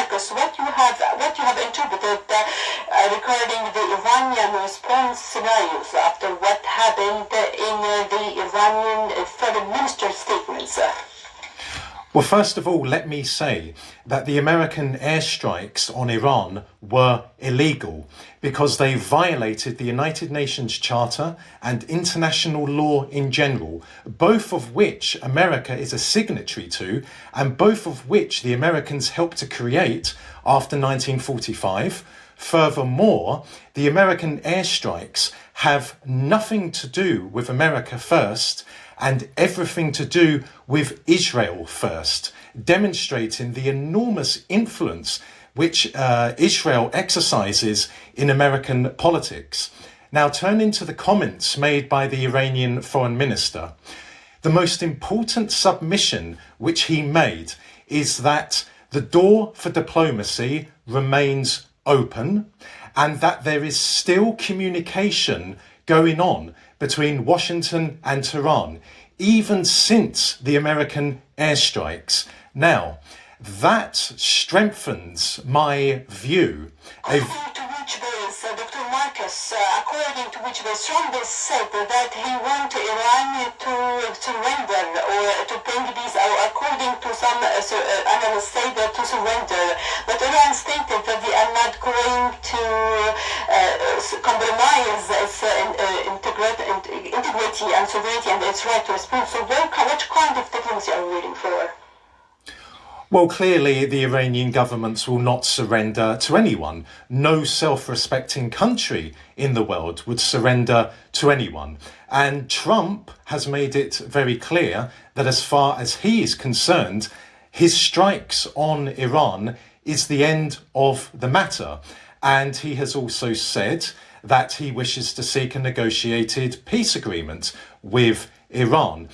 Marcus, what you have interpreted regarding the Iranian response scenarios after what happened in the Iranian foreign minister's statements? Well, first of all, let me say that the American airstrikes on Iran were illegal because they violated the United Nations Charter and international law in general, both of which America is a signatory to and both of which the Americans helped to create after 1945. Furthermore, the American airstrikes have nothing to do with America first and everything to do with Israel first, demonstrating the enormous influence which Israel exercises in American politics. Now, turning to the comments made by the Iranian foreign minister, the most important submission which he made is that the door for diplomacy remains open and that there is still communication going on between Washington and Tehran, even since the American airstrikes. Now, that strengthens my view. Dr. Marcus, according to which the strongest said that he wanted Iran to surrender or to bring peace, or according to some analysts say that to surrender. But Iran stated that they are not going to compromise its integrity and sovereignty and its right to respond. So what kind of diplomacy are we waiting for? Well, clearly the Iranian government will not surrender to anyone. No self-respecting country in the world would surrender to anyone. And Trump has made it very clear that as far as he is concerned, his strikes on Iran is the end of the matter. And he has also said that he wishes to seek a negotiated peace agreement with Iran.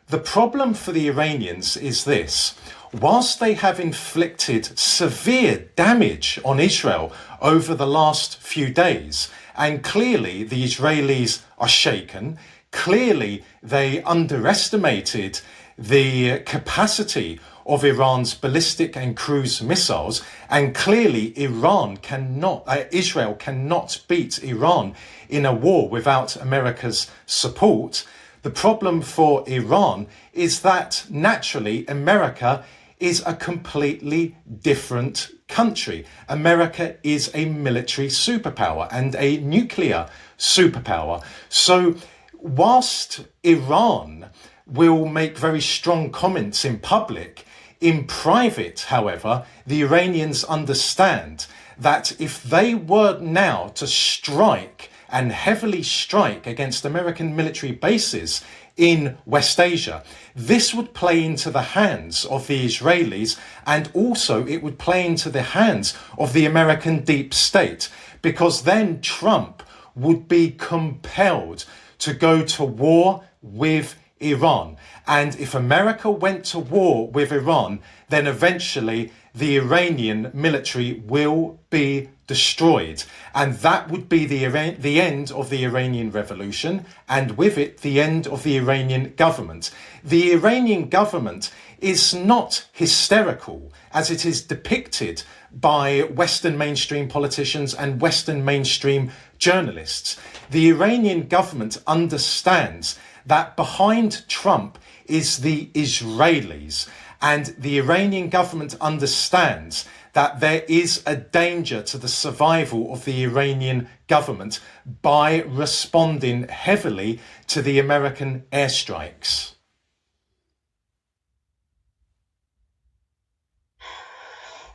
The problem for the Iranians is this. Whilst they have inflicted severe damage on Israel over the last few days, and clearly the Israelis are shaken, clearly they underestimated the capacity of Iran's ballistic and cruise missiles, and clearly Israel cannot beat Iran in a war without America's support. The problem for Iran is that naturally America is a completely different country. America is a military superpower and a nuclear superpower. So whilst Iran will make very strong comments in public, in private, however, the Iranians understand that if they were now to strike and heavily strike against American military bases in West Asia, this would play into the hands of the Israelis, and also it would play into the hands of the American deep state, because then Trump would be compelled to go to war with Iran. And if America went to war with Iran, then eventually the Iranian military will be destroyed. And that would be the end of the Iranian revolution, and with it, the end of the Iranian government. The Iranian government is not hysterical, as it is depicted by Western mainstream politicians and Western mainstream journalists. The Iranian government understands that behind Trump is the Israelis, and the Iranian government understands that there is a danger to the survival of the Iranian government by responding heavily to the American airstrikes.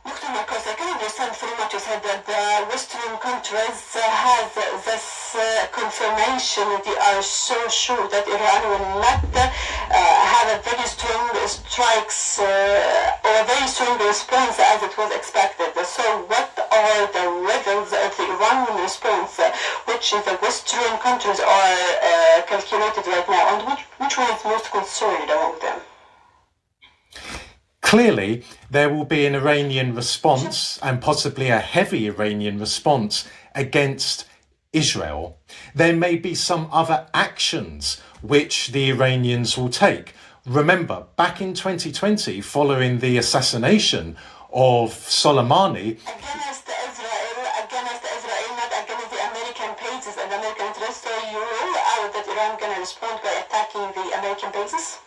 Dr. Marcos, I can understand very much you said that the Western countries have this confirmation that they are so sure that Iran will not have a very strong strikes or a very strong response as it was expected. So what are the levels of the Iranian response which the Western countries are calculated right now, and which one is most concerned among them? Clearly, there will be an Iranian response, and possibly a heavy Iranian response, against Israel. There may be some other actions which the Iranians will take. Remember, back in 2020, following the assassination of Soleimani. Against Israel, not against the American bases and American interests. So you rule out that Iran going to respond by attacking the American bases?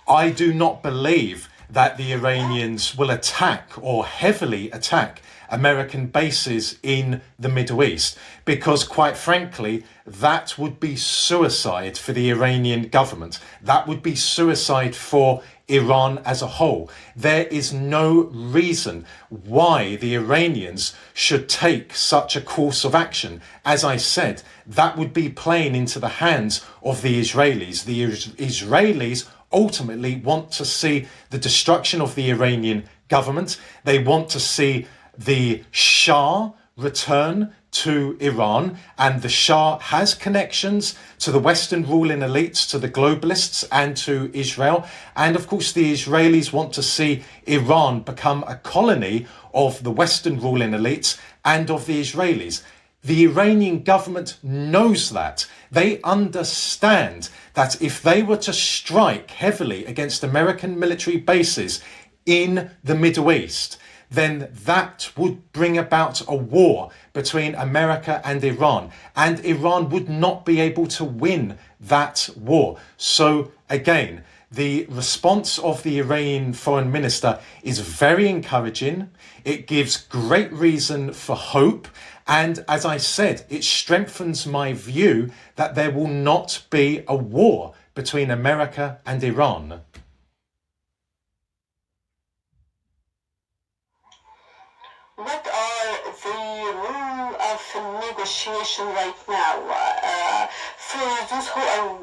I do not believe that the Iranians will attack or heavily attack American bases in the Middle East, because quite frankly, that would be suicide for the Iranian government. That would be suicide for Iran as a whole. There is no reason why the Iranians should take such a course of action. As I said, that would be playing into the hands of the Israelis. The Israelis ultimately want to see the destruction of the Iranian government. They want to see the Shah return to Iran, and the Shah has connections to the Western ruling elites, to the globalists, and to Israel. And of course, the Israelis want to see Iran become a colony of the Western ruling elites and of the Israelis. The Iranian government knows that. They understand that if they were to strike heavily against American military bases in the Middle East, then that would bring about a war between America and Iran would not be able to win that war. So again, the response of the Iranian foreign minister is very encouraging. It gives great reason for hope. And as I said, it strengthens my view that there will not be a war between America and Iran. What are the rule of negotiation right now for those who are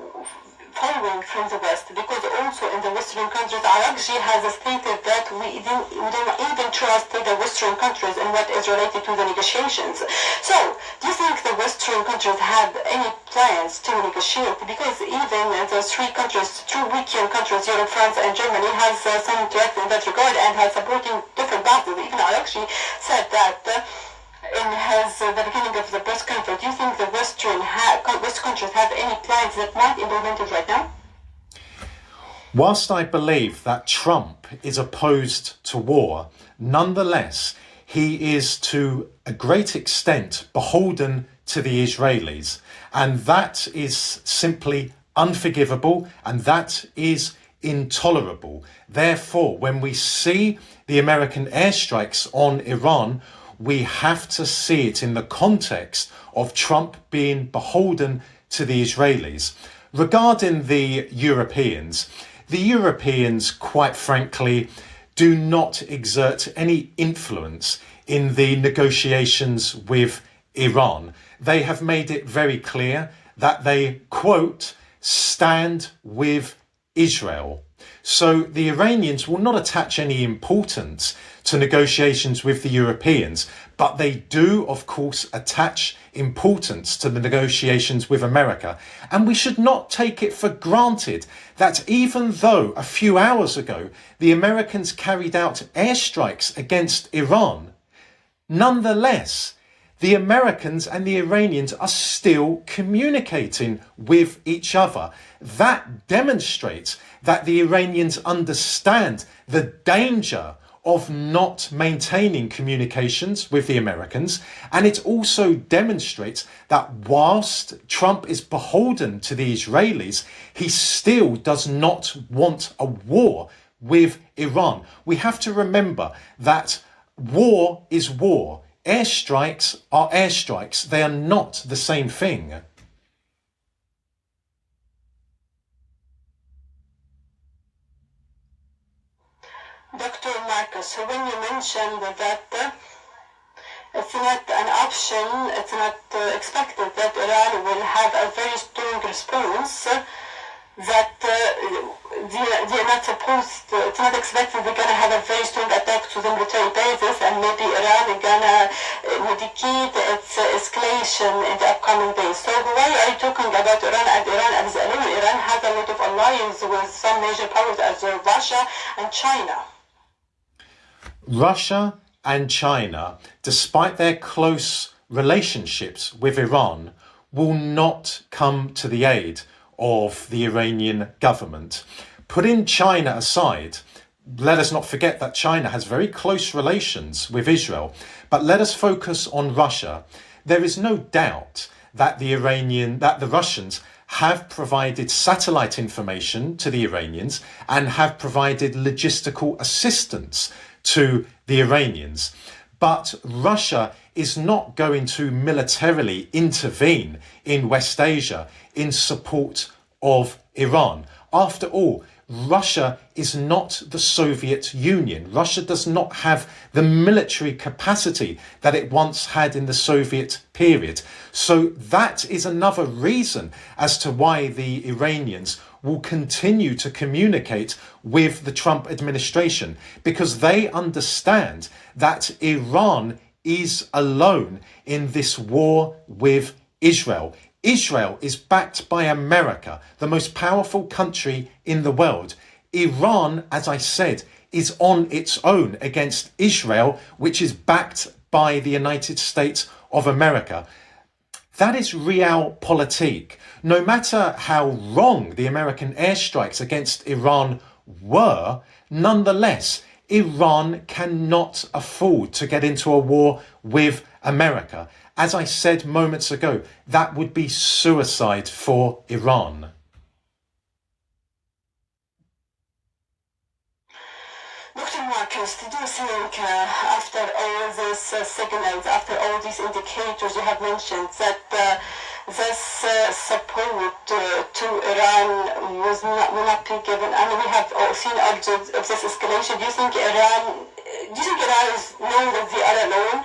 following from the West? Because also in the Western countries, Al-Qahera has stated that we don't even trust the Western countries in what is related to the negotiations. So, do you think the Western countries have any plans to negotiate? Because even the two weaker countries, Europe, France, and Germany, has some threat in that regard and has supporting different parties. Even Al-Qahera said that in the beginning of the press conference. Do you think the West countries have any plans that might be implemented right now? Whilst I believe that Trump is opposed to war, nonetheless, he is to a great extent beholden to the Israelis. And that is simply unforgivable, and that is intolerable. Therefore, when we see the American airstrikes on Iran, we have to see it in the context of Trump being beholden to the Israelis. Regarding the Europeans, quite frankly, do not exert any influence in the negotiations with Iran. They have made it very clear that they, quote, stand with Israel. So the Iranians will not attach any importance to negotiations with the Europeans, but they do, of course, attach importance to the negotiations with America. And we should not take it for granted that even though a few hours ago the Americans carried out airstrikes against Iran, nonetheless, the Americans and the Iranians are still communicating with each other. That demonstrates that the Iranians understand the danger of not maintaining communications with the Americans. And it also demonstrates that whilst Trump is beholden to the Israelis, he still does not want a war with Iran. We have to remember that war is war. Airstrikes are airstrikes. They are not the same thing. Dr. Marcus, so when you mentioned that it's not an option, it's not expected that Iran will have a very strong response, that they're not supposed to, it's not expected they're going to have a very strong attack to the military bases, and maybe Iran is going to mitigate its escalation in the upcoming days. So why are you talking about Iran and Iran as alone? Iran has a lot of alliance with some major powers as Russia and China. Russia and China, despite their close relationships with Iran, will not come to the aid of the Iranian government. Putting China aside, let us not forget that China has very close relations with Israel. But let us focus on Russia. There is no doubt that the Russians have provided satellite information to the Iranians and have provided logistical assistance to the Iranians. But Russia is not going to militarily intervene in West Asia in support of Iran. After all, Russia is not the Soviet Union. Russia does not have the military capacity that it once had in the Soviet period. So that is another reason as to why the Iranians will continue to communicate with the Trump administration, because they understand that Iran is alone in this war with Israel. Israel is backed by America, the most powerful country in the world. Iran, as I said, is on its own against Israel, which is backed by the United States of America. That is realpolitik. No matter how wrong the American airstrikes against Iran were, nonetheless, Iran cannot afford to get into a war with America. As I said moments ago, that would be suicide for Iran. Dr. Marcus, did you think after all these signals, after all these indicators you have mentioned, that this support to Iran will not be given? And we have seen objects of this escalation. Do you think Iran is knowing that they are alone?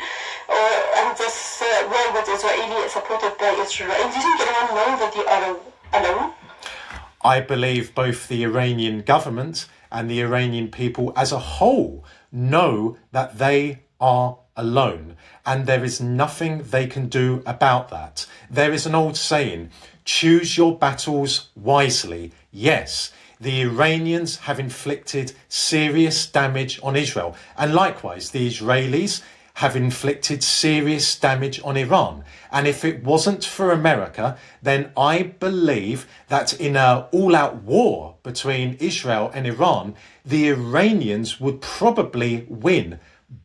And this war with Israeli supported by Israel? Do you think Iran knows that they are alone? I believe both the Iranian government and the Iranian people as a whole know that they are alone, and there is nothing they can do about that. There is an old saying, choose your battles wisely. Yes, the Iranians have inflicted serious damage on Israel, and likewise the Israelis have inflicted serious damage on Iran. And if it wasn't for America, then I believe that in an all-out war between Israel and Iran, the Iranians would probably win.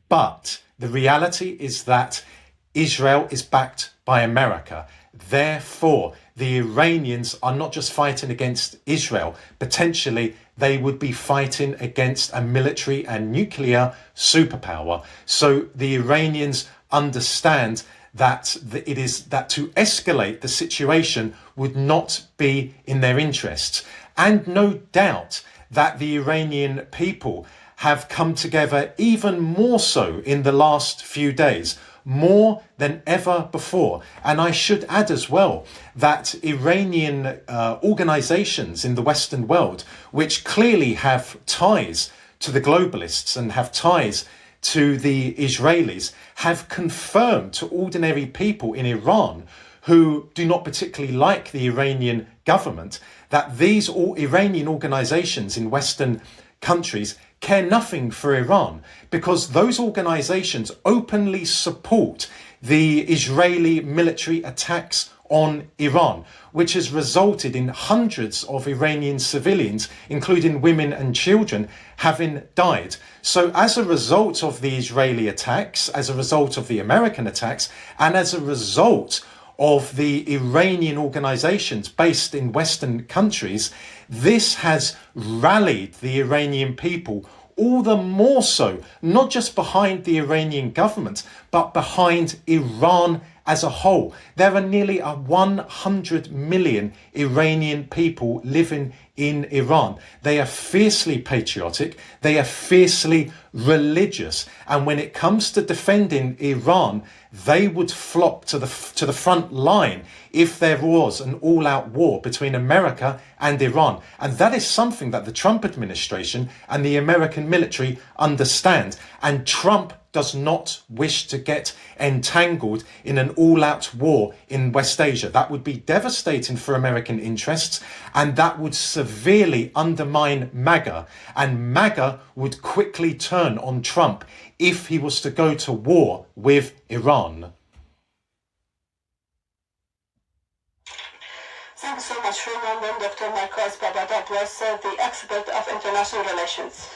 But the reality is that Israel is backed by America. Therefore, the Iranians are not just fighting against Israel. Potentially, they would be fighting against a military and nuclear superpower. So the Iranians understand that it is that to escalate the situation would not be in their interests. And no doubt that the Iranian people have come together even more so in the last few days, more than ever before. And I should add as well that Iranian organizations in the Western world, which clearly have ties to the globalists and have ties to the Israelis, have confirmed to ordinary people in Iran who do not particularly like the Iranian government that these Iranian organizations in Western countries care nothing for Iran, because those organizations openly support the Israeli military attacks on Iran, which has resulted in hundreds of Iranian civilians, including women and children, having died. So as a result of the Israeli attacks, as a result of the American attacks, and as a result of the Iranian organizations based in Western countries, this has rallied the Iranian people all the more so, not just behind the Iranian government, but behind Iran as a whole. There are nearly 100 million Iranian people living in Iran. They are fiercely patriotic, they are fiercely religious, and when it comes to defending Iran, they would flock to the front line if there was an all-out war between America and Iran. And that is something that the Trump administration and the American military understand. And Trump does not wish to get entangled in an all-out war in West Asia. That would be devastating for American interests, and that would severely undermine MAGA. And MAGA would quickly turn on Trump if he was to go to war with Iran. Thanks so much for remembering Dr. Marcos Baba. That was the expert of international relations.